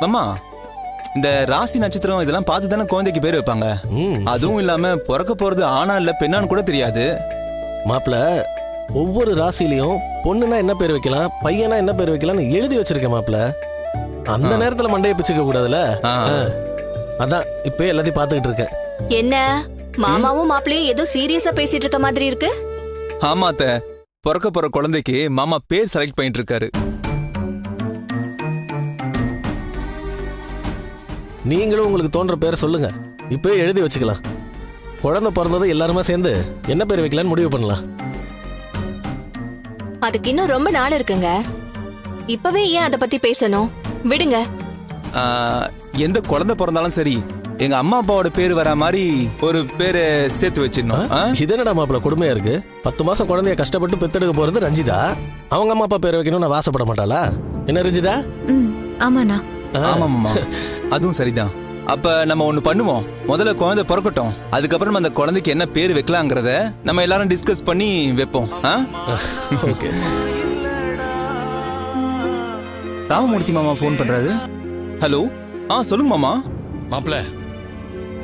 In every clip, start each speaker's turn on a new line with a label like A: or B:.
A: மாமா இந்த ராசி நட்சத்திரம் இதெல்லாம் பார்த்து தானே குழந்தைக்கு பேர் வைப்பாங்க. அதுவும் இல்லாம பிறக்க போறது ஆனா இல்ல பெண்ணான்னு கூட தெரியாது.
B: மாப்பிள்ள ஒவ்வொரு ராசிலையும் பொண்ணுனா என்ன பேர் வைக்கலாம், பையனா என்ன பேர் வைக்கலாம்னு எழுதி வச்சிருக்கேன் மாப்பிள்ள. அந்த நேரத்துல மண்டையை பிச்சுக்க கூடாதுல, அதான் இப்ப எல்லாத்தையும் பாத்துக்கிட்டு இருக்கேன்.
C: என்ன மாமாவும் மாப்பிள்ளையும் ஏதோ சீரியஸா பேசிட்டு இருக்க மாதிரி இருக்கு.
A: ஆமாத்த, பிறக்க போற குழந்தைக்கு மாமா பேர் செலக்ட் பண்ணிட்டு இருக்காரு.
B: நீங்களும் உங்களுக்கு தோன்ற பேரை சொல்லுங்க, இப்பவே எழுதி வச்சுக்கலாம். குழந்தை பிறந்தது எல்லாருமே சேர்ந்து என்ன பேர் வைக்கலான்னு முடிவு பண்ணலாம்.
C: அதுக்கு இன்னும் ரொம்ப நாள் இருக்குங்க. இப்பவே ஏன் அத பத்தி பேசணும், விடுங்க.
A: எந்த குழந்தை பிறந்தாலும் சரி எங்க அம்மா அப்பாவோட பேர் வர மாதிரி ஒரு பேரை சேர்த்து வச்சிடணும்.
B: இது என்னடா மாப்பிள்ள கொடுமையா இருக்கு? 10 மாசம் குழந்தைய கஷ்டப்பட்டு பெத்தெடுக்க போறது ரஞ்சிதா. அவங்க அம்மா அப்பா பேர் வைக்கணும்னு நான் வாசப்பட மாட்டாளா? என்ன ரஞ்சிதா?
D: ஆமாண்ணா.
A: ஆமாம்மா, அதுவும் சரிதான். அப்ப நம்ம ஒண்ணு பண்ணுவோம், முதல்ல குழந்தை பிறக்கட்டும், அதுக்கப்புறம் அந்த குழந்தைக்கு என்ன பேர் வைக்கலாங்கிறத நம்ம எல்லாரும் டிஸ்கஸ் பண்ணி வைப்போம்.
B: ஓகே.
A: ராமமூர்த்தி மாமா போன் பண்றாரு. ஹலோ, சொல்லுங்க மாமா.
E: மாப்பிள்ள,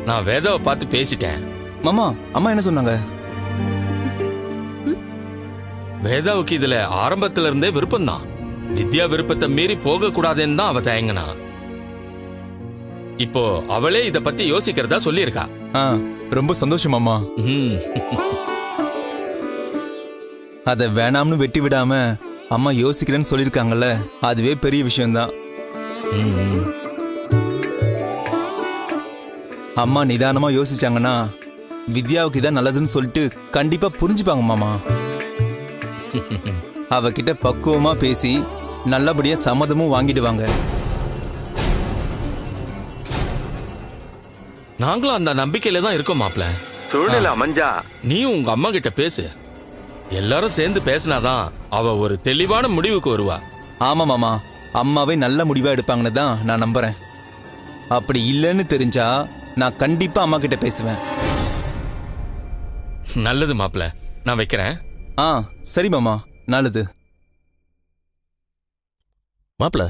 E: நான் வேதாவை பார்த்து பேசிட்டேன்.
A: மாமா, அம்மா என்ன சொன்னாங்க?
E: வேதாவுக்கு இதுல ஆரம்பத்துல இருந்தே விருப்பம் தான். வித்யா விருப்பத்தை மீறி போக கூடாதுன்னு தான் அவ தயங்கினா. இப்போ அவளே இத பத்தி யோசிக்கிறதா சொல்லியிருக்கா.
A: ரொம்ப சந்தோஷம் மாமா. அத வேணாம்னு வெட்டி விடாம அம்மா யோசிக்கிறேன்னு சொல்லிருக்காங்கல்ல, அதுவே பெரிய விஷயம்தான். அம்மா நிதானமா யோசிச்சாங்கன்னா வித்யாவுக்கு இதான் நல்லதுன்னு சொல்லிட்டு கண்டிப்பா புரிஞ்சுப்பாங்க மாமா. அவகிட்ட பக்குவமா பேசி நல்லபடியா சம்மதமும் வாங்கிடுவாங்க.
E: நாங்களும் அந்த நம்பிக்கையில தான் இருக்கோம் மாப்பிள்ள.
F: சூழ்நிலை அமைஞ்சா
E: நீ உங்க அம்மா கிட்ட பேசு. எல்லாரும் சேர்ந்து பேசினாதான் அவ ஒரு தெளிவான முடிவுக்கு வருவா.
A: ஆமா மாமா, அம்மாவே நல்ல முடிவா எடுப்பாங்கன்னு தான் நான் நம்புறேன். அப்படி இல்லைன்னு தெரிஞ்சா நான் கண்டிப்பா அம்மா கிட்ட பேசுவேன்.
E: நல்லது மாப்பிள்ள, நான் வைக்கிறேன்.
A: சரி மாமா, நல்லது.
B: மாப்பிள்ள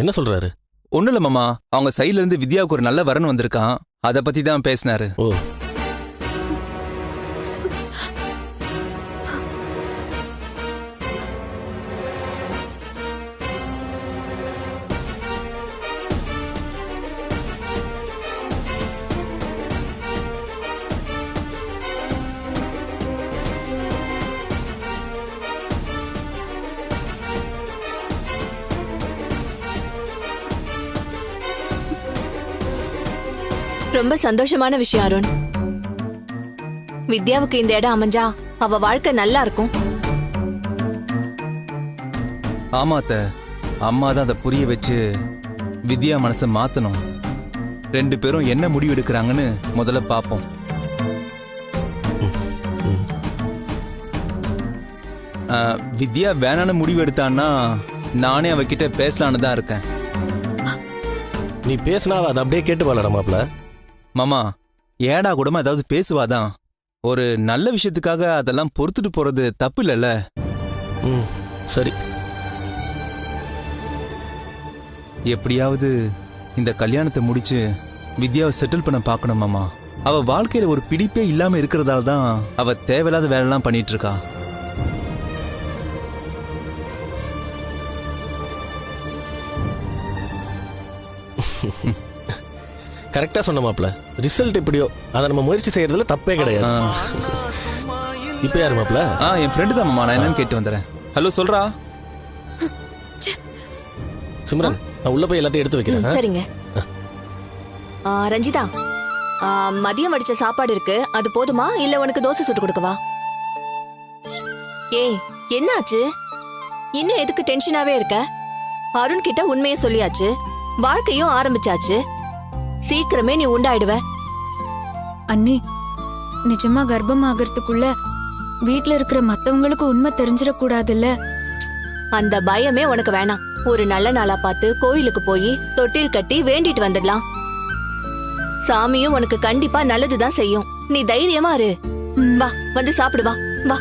B: என்ன சொல்றாரு?
A: ஒண்ணு இல்ல மாமா, அவங்க சைட்ல இருந்து வித்யாவுக்கு ஒரு நல்ல வரன் வந்திருக்கான், அத பத்தி தான் பேசினாரு.
B: ஓ,
C: ரொம்ப சந்தோஷமான விஷயம் அருண். வித்யாவுக்கு இந்த இடம் அமைஞ்சா அவ வாழ்க்கை நல்லா இருக்கும்.
A: ஆமாத்த, அம்மா தான் அதை புரிய வச்சு வித்யா மனசை மாத்தணும். 2 பேரும் என்ன முடிவு எடுக்கிறாங்கன்னு முதல்ல பாப்போம். வித்யா வேணான முடிவு எடுத்தான்னா நானே அவகிட்ட பேசலான்னு தான் இருக்கேன்.
B: நீ பேசினா அதை அப்படியே கேட்டு வாழற மாப்பிள்ள.
A: மாமா, ஏடா கூடமா ஏதாவது பேசுவாதான். ஒரு நல்ல விஷயத்துக்காக அதெல்லாம் பொறுத்துட்டு போறது தப்பு இல்லைல்ல?
B: சரி.
A: எப்படியாவது இந்த கல்யாணத்தை முடிச்சு வித்யாவை செட்டில் பண்ண பார்க்கணும் மாமா. அவ வாழ்க்கையில ஒரு பிடிப்பே இல்லாம இருக்கிறதால தான் அவ தேவையில்லாத வேலைலாம் பண்ணிட்டு இருக்கா.
B: கரெக்டா சொன்ன மாப்பிள்ள. ரிசல்ட் எப்படியோ அதை நம்ம முயற்சி செய்யறதுல தப்பே கிடையாது. இப்ப யாரு மாப்பிள்ள?
A: என் ஃப்ரெண்டு தான் மாமா, நான் என்னன்னு கேட்டு வந்துடுறேன். ஹலோ, சொல்றா.
B: சிம்ரன், நான் உள்ள போய் எல்லாத்தையும் எடுத்து வைக்கிறேன்.
C: சரிங்க. ரஞ்சிதா, மதியம் வடிச்ச சாப்பாடு இருக்கு, அது போதுமா இல்ல உனக்கு தோசை சுட்டு கொடுக்கவா? ஏய், என்னாச்சு? இன்னும் எதுக்கு டென்ஷனாவே இருக்க? அருண் கிட்ட உண்மையை சொல்லியாச்சு, வாழ்க்கையும் ஆரம்பிச்சாச்சு. சீக்கிரமே நீ உண்டாயிடுவ.
D: அண்ணி, நிஜமா கர்ப்பம் ஆகிறதுக்குள்ள வீட்ல இருக்கிற மத்தவங்களுக்கு உண்மை தெரிஞ்சிடக்கூடாதுல்ல.
C: அந்த பயமே உனக்கு வேணாம். ஒரு நல்ல நாளா பார்த்து கோயிலுக்கு போய் தொட்டில் கட்டி வேண்டிட்டு வந்துடலாம். சாமியும் உனக்கு கண்டிப்பா நல்லதுதான் செய்யும். நீ தைரியமா இரு. வா, வந்து சாப்பிடு. வா வா.